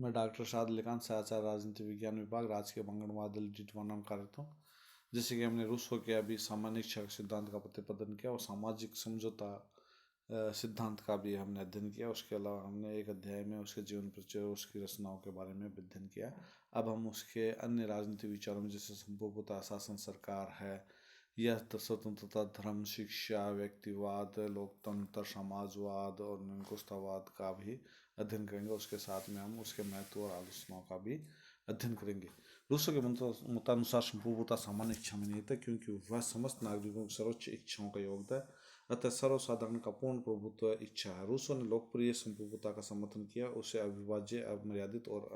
मैं डॉक्टर शाद लिकान से आचार्य राजनीति विज्ञान विभाग राजकीय मंगलवार दल डिटवाना में कार्यरत हूँ। जैसे कि हमने रूसो के अभी सामान्य इच्छा सिद्धांत का प्रतिपादन किया और सामाजिक समझौता सिद्धांत का भी हमने अध्ययन किया। उसके अलावा हमने एक अध्याय में उसके जीवन परिचय और उसकी रचनाओं के बारे में अध्ययन किया। अब हम उसके अन्य राजनीतिक विचारों में जैसे संप्रभुता, शासन, सरकार है, यह स्वतंत्रता, धर्म, शिक्षा, व्यक्तिवाद, लोकतंत्र, समाजवाद और निरंकुशतावाद का भी अध्ययन करेंगे। उसके साथ में हम उसके महत्व और आलोचनाओं का भी अध्ययन करेंगे। रूसो के मतानुसार संप्रभुता सामान्य इच्छा में नहीं था, क्योंकि वह समस्त नागरिकों की सर्वोच्च इच्छाओं का योग है, अतः सर्वसाधारण का पूर्ण प्रभुत्व इच्छा है। रूसो ने लोकप्रिय संप्रभुता का समर्थन किया, उसे अविभाज्य, अमर्यादित और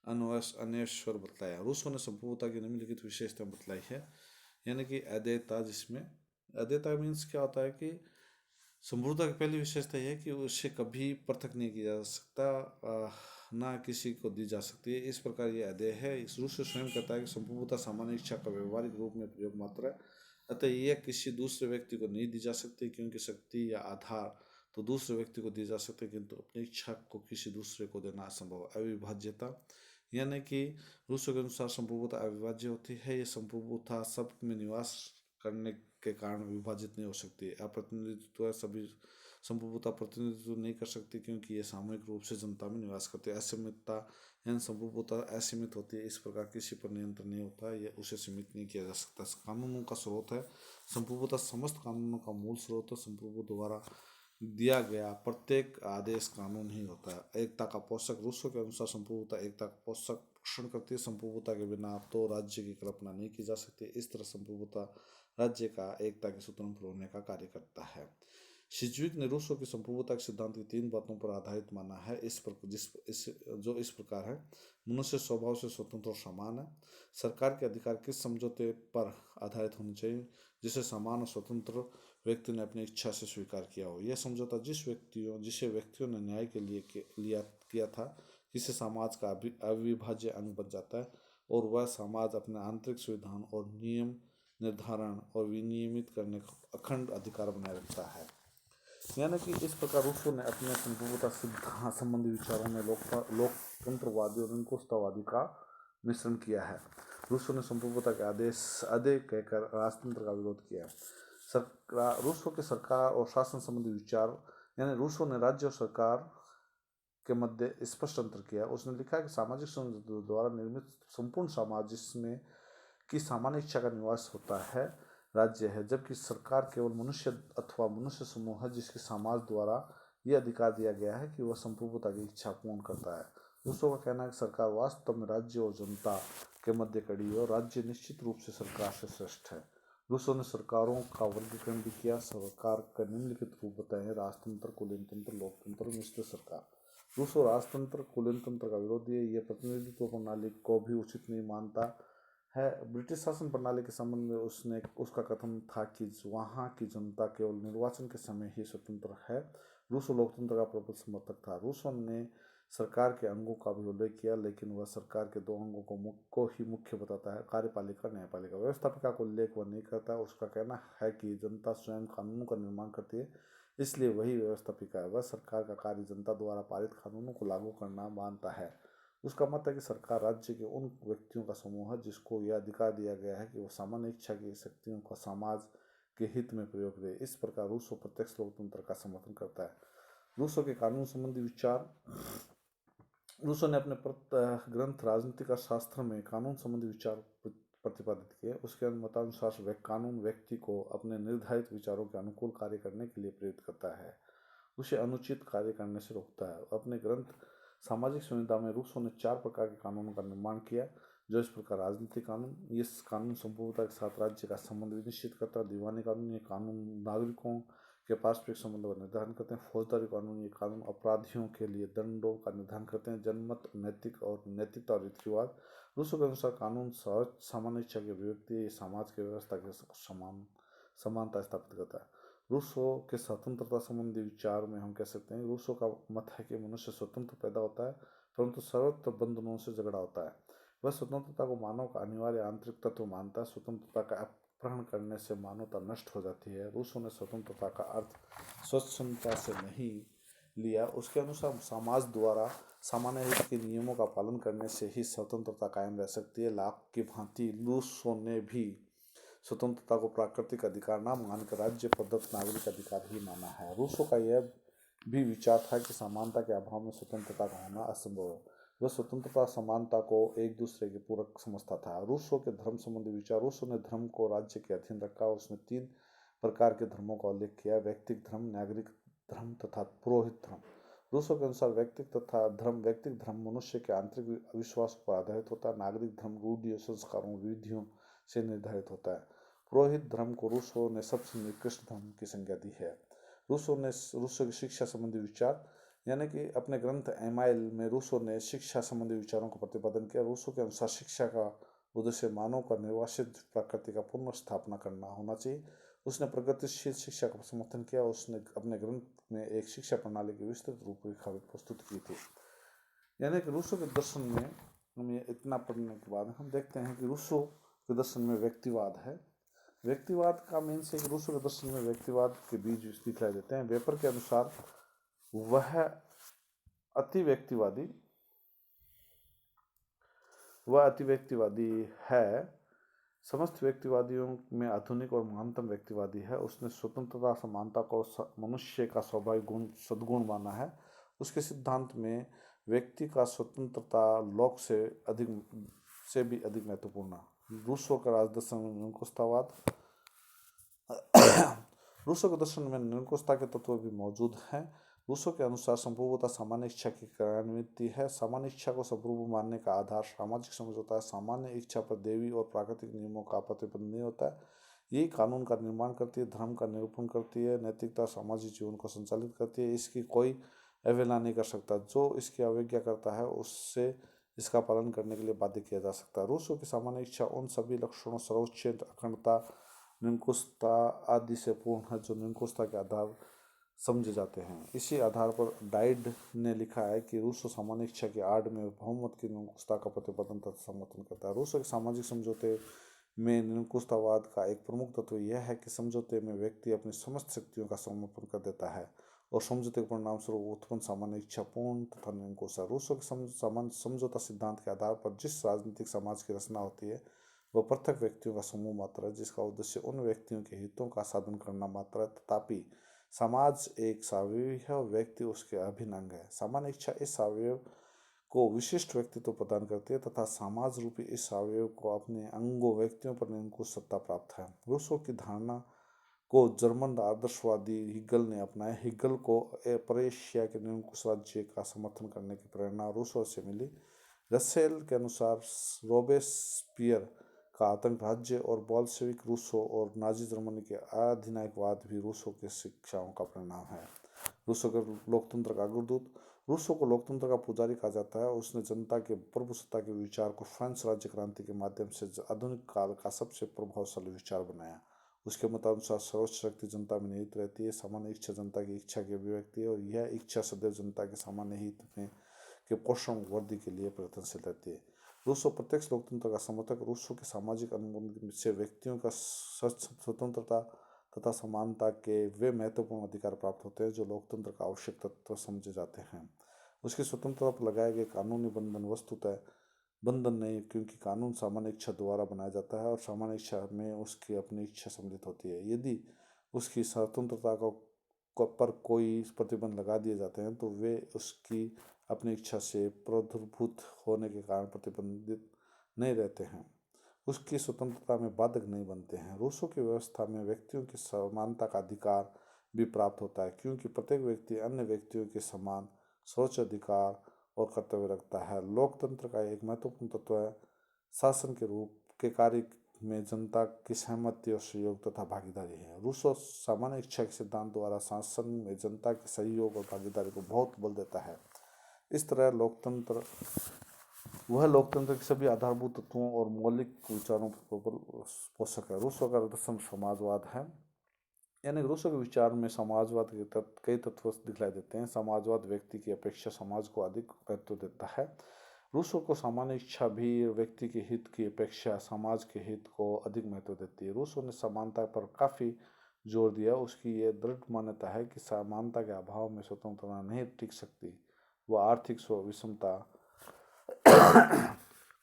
अनश्वर बतलाया। रूसो ने संप्रभुता की निम्नलिखित विशेषता बतलाई है, यानी कि अद्वैतता, जिसमें अद्वैतता मीन्स क्या होता है कि संप्रभुता की पहली विशेषता यह है कि उसे कभी पृथक नहीं किया जा सकता, ना किसी को दी जा सकती है। इस प्रकार यह अध्यय है। इस रूप से स्वयं कहता है कि संप्रभुता सामान्य इच्छा का व्यवहारिक रूप में प्रयोग मात्र है, अतः यह किसी दूसरे व्यक्ति को नहीं दी जा सकती, क्योंकि शक्ति या आधार तो दूसरे व्यक्ति को दी जा सकते, किंतु अपनी इच्छा को किसी दूसरे को देना असंभव है। अविभाज्यता, यानी कि रूसो के अनुसार संप्रभुता अविभाज्य होती है। यह संप्रभुता सब में निवास करने के कारण विभाजित नहीं हो सकती। अप्रतिनिधित्व, सभी संप्रभुता प्रतिनिधित्व नहीं कर सकती, क्योंकि ये सामूहिक रूप से जनता में निवास करते हैं। असीमितता, यानी संप्रभुता असीमित होती है, इस प्रकार किसी पर नियंत्रण नहीं होता, यह उसे सीमित नहीं किया जा सकता। कानूनों का स्रोत है। संप्रभुता समस्त कानूनों का मूल स्रोत है। संप्रभु द्वारा दिया गया प्रत्येक आदेश कानून ही होता है। एकता का पोषक, रूसो के अनुसार संप्रभुता एकता का पोषक पोषण करती है। संप्रभुता के बिना तो राज्य की कल्पना नहीं की जा सकती। इस तरह संप्रभुता राज्य का एकता के स्वतंत्र होने का कार्य करता है। सिज्विक ने रूसो की संप्रभुता के सिद्धांत की 3 बातों पर आधारित माना है, जो इस प्रकार है। मनुष्य स्वभाव से स्वतंत्र और समान है। सरकार के अधिकार किस समझौते पर आधारित होने चाहिए? जिसे समान और स्वतंत्र व्यक्ति ने अपनी इच्छा से स्वीकार किया हो। यह समझौता जिसे व्यक्तियों ने न्याय के लिए किया था, किसी समाज का अविभाज्य अंग बन जाता है, और वह समाज अपने आंतरिक सुविधाओं और नियम निर्धारण और विनियमित करने का अखंड अधिकार बनाए रखता है। यानी कि इस प्रकार रूसो ने अपने संप्रभुता सिद्धांत संबंधी विचारों में लोकतंत्रवादी और निरंकुशतावादी का मिश्रण किया है। रूसो ने संप्रभुता के आदेश कहकर राजतंत्र का विरोध किया है। रूसो के सरकार और शासन संबंधी विचार, यानी रूसो ने राज्य और सरकार के मध्य स्पष्ट अंतर किया। उसने लिखा है कि सामाजिक संस्थाओं द्वारा निर्मित संपूर्ण समाज, जिसमें की सामान्य इच्छा का निवास होता है, राज्य है, जबकि सरकार केवल मनुष्य अथवा मनुष्य समूह है, जिसके समाज द्वारा यह अधिकार दिया गया है कि वह संप्रभुता की इच्छा पूर्ण करता है। रूसो का कहना है कि सरकार वास्तव में राज्य और जनता के मध्य कड़ी है, और राज्य निश्चित रूप से सरकार से श्रेष्ठ है। रूसो ने सरकारों का वर्गीकरण भी किया। सरकार का निम्नलिखित रूप बताए हैं: राजतंत्र, कुलीनतंत्र, लोकतंत्र, मिश्र सरकार। रूसो राजतंत्र, कुलीनतंत्र का विरोधी है। यह प्रतिनिधित्व प्रणाली को भी उचित नहीं मानता है। ब्रिटिश शासन प्रणाली के संबंध में उसका कथन था कि वहाँ की जनता केवल निर्वाचन के समय ही स्वतंत्र है। रूसो लोकतंत्र का प्रबल समर्थक था। रूसो ने सरकार के अंगों का भी उल्लेख किया, लेकिन वह सरकार के 2 अंगों को ही मुख्य बताता है: कार्यपालिका, न्यायपालिका। व्यवस्थापिका को उल्लेख वह नहीं करता। उसका कहना है कि जनता स्वयं कानूनों का निर्माण करती है, इसलिए वही व्यवस्थापिका है। वह सरकार का कार्य जनता द्वारा पारित कानूनों को लागू करना मानता है। उसका मत है कि सरकार राज्य के उन व्यक्तियों का समूह है जिसको यह अधिकार दिया गया है कि वो सामान्य इच्छा की शक्तियों का समाज के हित में प्रयोग करे। इस प्रकार रूसो प्रत्यक्ष लोकतंत्र का समर्थन करता है। रूसो के कानून संबंधी विचार, रूसो ने अपने ग्रंथ राजनीतिक शास्त्र में कानून संबंधी विचार प्रतिपादित किए। उसके मतानुसार कानून व्यक्ति को अपने निर्धारित विचारों के अनुकूल कार्य करने के लिए प्रेरित करता है, उसे अनुचित कार्य करने से रोकता है। अपने ग्रंथ सामाजिक संहिता में रूसो ने 4 प्रकार के कानूनों का निर्माण किया, जो इस प्रकार: राजनीतिक कानून, ये कानून संप्रभुता के साथ राज्य का संबंध निश्चित करता है। दीवानी कानून, ये कानून नागरिकों के पारस्परिक संबंधों का निर्धारण करते हैं। फौजदारी कानून, ये कानून अपराधियों के लिए दंडों का निर्धारण करते हैं। जनमत, नैतिकता और रीति रिवाज। रूसो के अनुसार कानून सामान्य इच्छा की अभिव्यक्ति है। ये समाज की व्यवस्था के समानता स्थापित करता है। रूसो के स्वतंत्रता संबंधी विचार में हम कह सकते हैं, रूसो का मत है कि मनुष्य स्वतंत्र पैदा होता है, परंतु सर्वत्र बंधनों से झगड़ा होता है। वह स्वतंत्रता को मानव का अनिवार्य आंतरिक तत्व मानता है। स्वतंत्रता का अपहरण करने से मानवता नष्ट हो जाती है। रूसो ने स्वतंत्रता का अर्थ स्वच्छंदता से नहीं, लिया, उसके अनुसार समाज द्वारा सामान्य हित के नियमों का पालन करने से ही स्वतंत्रता कायम रह सकती है। लाख की भांति रूसो ने भी स्वतंत्रता को प्राकृतिक अधिकार न मानकर राज्य प्रदत्त नागरिक अधिकार ही माना है। रूसो का यह भी विचार था कि समानता के अभाव में स्वतंत्रता का होना असंभव है। वह स्वतंत्रता समानता को एक दूसरे के पूरक समझता था। रूसो के धर्म संबंधी विचार। रूसो ने धर्म को राज्य के अधीन रखा। उसने 3 प्रकार के धर्मों का उल्लेख किया: व्यक्तिक धर्म, नागरिक धर्म तथा पुरोहित धर्म। रूसो के अनुसार व्यक्तिक धर्म मनुष्य के आंतरिक विश्वास पर आधारित होता है। नागरिक धर्म रूढ़ियों, संस्कारों, विधियों से निर्धारित होता है। पुरोहित धर्म को रूसो ने सबसे निकृष्ट धर्म की संज्ञा दी है। रूसो की शिक्षा संबंधी विचार, यानी कि अपने ग्रंथ एमाइल में रूसो ने शिक्षा संबंधी विचारों का प्रतिपादन किया। रूसो के अनुसार शिक्षा का उद्देश्य मानव का निर्वासित प्रकृति का पुनः स्थापना करना होना चाहिए। उसने प्रगतिशील शिक्षा का समर्थन किया। उसने अपने ग्रंथ में एक शिक्षा प्रणाली की विस्तृत रूपरेखा भी प्रस्तुत की थी। यानी कि रूसो के दर्शन में हम ये इतना पढ़ने के बाद हम देखते हैं कि रूसो के दर्शन में व्यक्तिवाद है। व्यक्तिवाद का मीन से रूसो के दर्शन में व्यक्तिवाद के बीज दिखाई देते हैं। वेपर के अनुसार वह अति व्यक्तिवादी है। समस्त व्यक्तिवादियों में आधुनिक और महानतम व्यक्तिवादी है। उसने स्वतंत्रता समानता को मनुष्य का स्वाभाविक गुण सद्गुण माना है। उसके सिद्धांत में व्यक्ति का स्वतंत्रता लोक से भी अधिक महत्वपूर्ण है। रूसो का राजदर्शन में निरंकुशतावाद। रूसो के दर्शन में निरंकुशता के तत्व भी मौजूद हैं। रूसो के अनुसार संप्रभुता सामान्य इच्छा की कार्यान्विति है। सामान्य इच्छा को संप्रभु मानने का आधार सामाजिक समझौता है। सामान्य इच्छा पर दैवी और प्राकृतिक नियमों का प्रतिबंध नहीं होता है। यही कानून का निर्माण करती है, धर्म का निरूपण करती है, नैतिकता सामाजिक जीवन को संचालित करती है। इसकी कोई अवहेलना नहीं कर सकता। जो इसकी अवज्ञा करता है उससे इसका पालन करने के लिए बाध्य किया जा सकता है। रूसो की सामान्य इच्छा उन सभी लक्षणों सर्वोच्च अखंडता, निरंकुशता आदि से पूर्ण है जो निरंकुशता के आधार समझे जाते हैं। इसी आधार पर डाइड ने लिखा है कि रूसो सामान्य इच्छा की आड़ में बहुमत की निरंकुशता का प्रतिपादन तथा समर्थन करता है। रूसो के सामाजिक समझौते में निरंकुशतावाद का एक प्रमुख तत्व यह है कि समझौते में व्यक्ति अपनी समस्त शक्तियों का समर्पण कर देता है और समझौते के परिणाम स्वरूप उत्पन्न सामान्य इच्छा पूर्ण तथा निरंकुश है। रूसो के समझौता सिद्धांत के आधार पर जिस राजनीतिक समाज की रचना होती है वह पृथक व्यक्तियों का समूह मात्र है जिसका उद्देश्य उन व्यक्तियों के हितों का साधन करना मात्र है। तथापि समाज एक सावयव है और व्यक्ति उसके अभिन्न अंग है। सामान्य इच्छा इस सावयव को विशिष्ट व्यक्तित्व प्रदान करती है तथा समाज रूपी इस सावयव को अपने अंगों व्यक्तियों पर निरंकुश सत्ता प्राप्त है। रूसो की धारणा को जर्मन आदर्शवादी हिगल ने अपनाया। हिगल को परेशिया के निरंकुश राज्य का समर्थन करने की प्रेरणा रूसो से मिली। रसेल के अनुसार रोबेस्पियर का आतंक राज्य और बोल्शेविक रूसो और नाजी जर्मनी के अधिनायकवाद भी रूसो की शिक्षाओं का परिणाम है। रूसो के लोकतंत्र का अग्रदूत। रूसो को लोकतंत्र का पुजारी कहा जाता है। उसने जनता के प्रभुसत्ता के विचार को फ्रांस राज्य क्रांति के माध्यम से आधुनिक काल का सबसे प्रभावशाली विचार बनाया। उसके मतानुसार सर्वोच्च शक्ति जनता में निहित रहती है। सामान्य इच्छा जनता की इच्छा की अभिव्यक्ति है और यह इच्छा सदैव जनता के सामान्य हित में के पोषण वृद्धि के लिए प्रयत्नशील रहती है। रूसो प्रत्यक्ष लोकतंत्र का समर्थक। रूसो के सामाजिक अनुबंध से व्यक्तियों का स्वतंत्रता तथा समानता के वे महत्वपूर्ण अधिकार प्राप्त होते हैं जो लोकतंत्र का आवश्यक तत्व समझे जाते हैं। उसकी स्वतंत्रता पर लगाए गए कानूनी बंधन वस्तुतः बंधन नहीं, क्योंकि कानून सामान्य इच्छा द्वारा बनाया जाता है और सामान्य इच्छा में उसकी अपनी इच्छा सम्मिलित होती है। यदि उसकी स्वतंत्रता पर कोई प्रतिबंध लगा दिए जाते हैं तो वे उसकी अपनी इच्छा से प्रादुर्भूत होने के कारण प्रतिबंधित नहीं रहते हैं, उसकी स्वतंत्रता में बाधक नहीं बनते हैं। रूसो की व्यवस्था में व्यक्तियों की समानता का अधिकार भी प्राप्त होता है, क्योंकि प्रत्येक व्यक्ति अन्य व्यक्तियों के समान सोच, अधिकार और कर्तव्य रखता है। लोकतंत्र का एक महत्वपूर्ण तत्व है शासन के रूप के कार्य में जनता की सहमति और सहयोग तथा भागीदारी है। रूसो सामान्य इच्छा के सिद्धांत द्वारा शासन में जनता के सहयोग और भागीदारी को बहुत बल देता है। इस तरह लोकतंत्र के सभी आधारभूत तत्वों और मौलिक विचारों पर पोषक है। रूसो का दर्शन समाजवाद है। यानी रूसो के विचार में समाजवाद के कई तत्व दिखलाई देते हैं। समाजवाद व्यक्ति की अपेक्षा समाज को अधिक महत्व देता है। रूसो को सामान्य इच्छा भी व्यक्ति के हित की अपेक्षा समाज के हित को अधिक महत्व देती है। रूसो ने समानता पर काफ़ी जोर दिया। उसकी ये दृढ़ मान्यता है कि समानता के अभाव में स्वतंत्रता नहीं टिक सकती। वह आर्थिक विषमता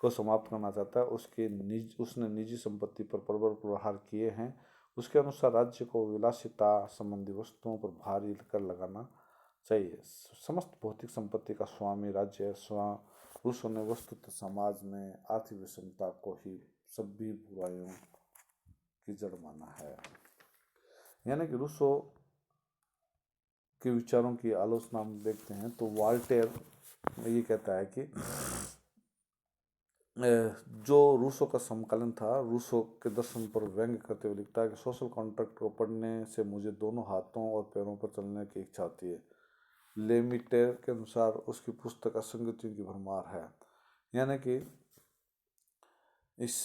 को समाप्त करना चाहता है। उसने निजी संपत्ति पर प्रबल प्रहार किए हैं। उसके अनुसार राज्य को विलासिता संबंधी वस्तुओं पर भारी कर लगाना चाहिए। समस्त भौतिक संपत्ति का स्वामी राज्य है। रूसों ने वस्तुतः समाज में आर्थिक विषमता को ही सभी बुराइयों की जड़ माना है। यानी कि रूसो के विचारों की आलोचना हम देखते हैं तो वॉल्टेयर ये कहता है कि जो रूसो का समकालीन था, रूसो के दर्शन पर व्यंग्य करते हुए लिखता है कि सोशल कॉन्ट्रैक्ट को पढ़ने से मुझे दोनों हाथों और पैरों पर चलने की इच्छा होती है। लेमिटेर के अनुसार उसकी पुस्तक असंगतियों की भरमार है। यानी कि इस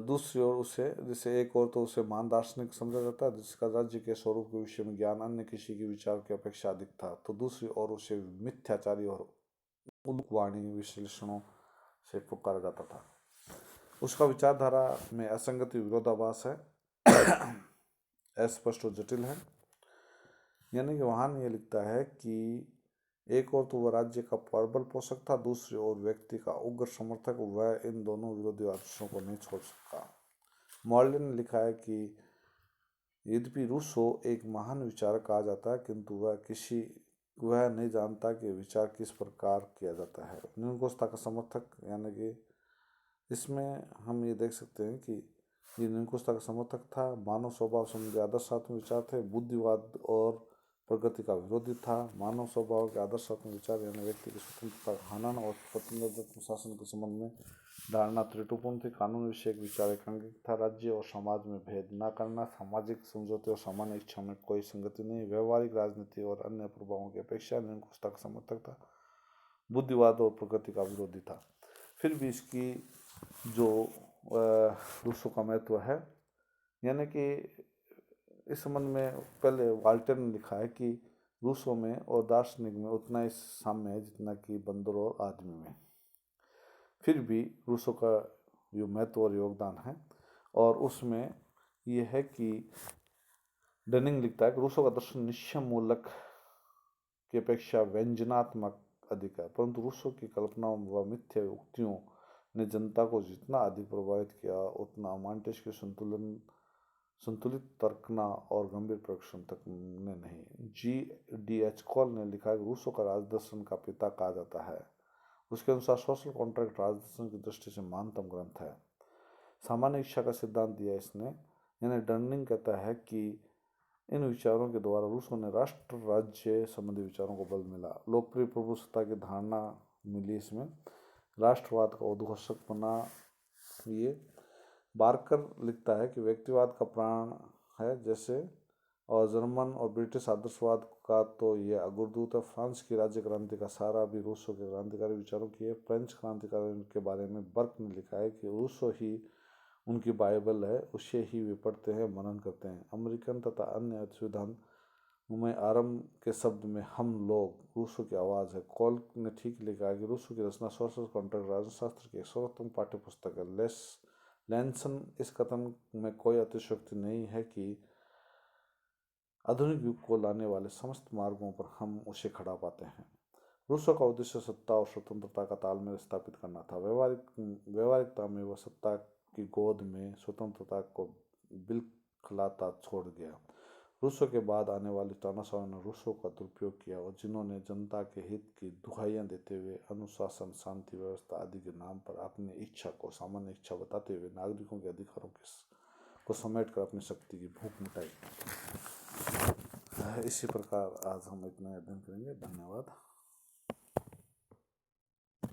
दूसरी ओर उसे, जैसे एक और तो उसे महान दार्शनिक समझा जाता है जिसका राज्य के स्वरूप के विषय में ज्ञान अन्य किसी के विचार की अपेक्षा अधिक था, तो दूसरी ओर उसे मिथ्याचारी और उल्कवाणी विश्लेषणों से पुकारा जाता था। उसका विचारधारा में असंगति विरोधाभास है, अस्पष्ट और जटिल है। यानी कि वहां ये लिखता है कि एक और तो वह राज्य का प्रबल पोषक था, दूसरी ओर व्यक्ति का उग्र समर्थक। वह इन दोनों विरोधी आदर्शों को नहीं छोड़ सकता। मॉर्लिन ने लिखा है कि यद्यपि रूसो एक महान विचारक कहा जाता है, किंतु वह नहीं जानता कि विचार किस प्रकार किया जाता है। न्यूनकोस्ता का समर्थक, यानी कि इसमें हम ये देख सकते हैं कि ये न्यूनकोस्ता का समर्थक था। मानव स्वभाव संबंधी आदर्शात्मक विचार थे। बुद्धिवाद और प्रगति का विरोधी था। मानव स्वभाव के आदर्शात्मक विचार यानी व्यक्ति की स्वतंत्रता, हनन और स्वतंत्र शासन के संबंध में धारणा त्रुटिपूर्ण थी। कानून विषयक विचार एकांकिक था। राज्य और समाज में भेद न करना, सामाजिक समझौते और सामान्य इच्छा में कोई संगति नहीं, व्यवहारिक राजनीति और अन्य प्रभावों की अपेक्षा न्यूनकोस्ता का समर्थक था। बुद्धिवाद और प्रगति का विरोधी था। फिर भी इसकी जो रूसो का महत्व है, यानी कि इस संबंध में पहले वॉल्टेयर ने लिखा है कि रूसो में और दार्शनिक में उतना ही साम्य है जितना कि बंदर और आदमी में। फिर भी रूसो का जो महत्व और योगदान है, और उसमें यह है कि डनिंग लिखता है कि रूसो का दर्शन निश्चय मूलक की अपेक्षा व्यंजनात्मक अधिक है, परंतु रूसो की कल्पनाओं व मिथ्या उक्तियों ने जनता को जितना अधिक प्रभावित किया उतना मॉन्टेस्क्यू संतुलित तर्कना और गंभीर प्रश्न तक ने नहीं। G.D.H. कॉल ने लिखा है कि रूसो का राजदर्शन का पिता कहा जाता है। उसके अनुसार सोशल कॉन्ट्रैक्ट राजदर्शन की दृष्टि से महानतम ग्रंथ है। सामान्य इच्छा का सिद्धांत दिया इसने। यानी डर्निंग कहता है कि इन विचारों के द्वारा रूसो ने राष्ट्र राज्य संबंधी विचारों को बल मिला। लोकप्रिय प्रभुसत्ता की धारणा मिली इसमें। राष्ट्रवाद का उद्घोषक बना ये। बार्कर लिखता है कि व्यक्तिवाद का प्राण है जैसे, और जर्मन और ब्रिटिश आदर्शवाद का तो ये अग्रदूत है। फ्रांस की राज्य क्रांति का सारा भी रूसो के क्रांतिकारी विचारों की है। फ्रेंच क्रांतिकारी के बारे में बर्क ने लिखा है कि रूसो ही उनकी बाइबल है, उसे ही वे पढ़ते हैं, मनन करते हैं। अमेरिकन तथा अन्य संविधान में आरंभ के शब्द में हम लोग रूसो की आवाज़ है। कॉल ने ठीक लिखा है कि रूसो की रचना सोशल कॉन्ट्रैक्ट राजशास्त्र की एक सर्वोत्तम पाठ्यपुस्तक है। लैंसन इस कथन में कोई अतिशयोक्ति नहीं है कि आधुनिक युग को लाने वाले समस्त मार्गों पर हम उसे खड़ा पाते हैं। रूसो का उद्देश्य सत्ता और स्वतंत्रता का तालमेल स्थापित करना था। व्यवहारिकता में वह सत्ता की गोद में स्वतंत्रता को बिलखलाता छोड़ गया। रूसो के बाद आने वाले तानाशाहों ने रूसो का दुरुपयोग किया, और जिन्होंने जनता के हित की दुहाइयां देते हुए अनुशासन, शांति व्यवस्था आदि के नाम पर अपनी इच्छा को सामान्य इच्छा बताते हुए नागरिकों के अधिकारों को समेटकर अपनी शक्ति की भूख मिटाई। इसी प्रकार आज हम इतना अध्ययन करेंगे। धन्यवाद।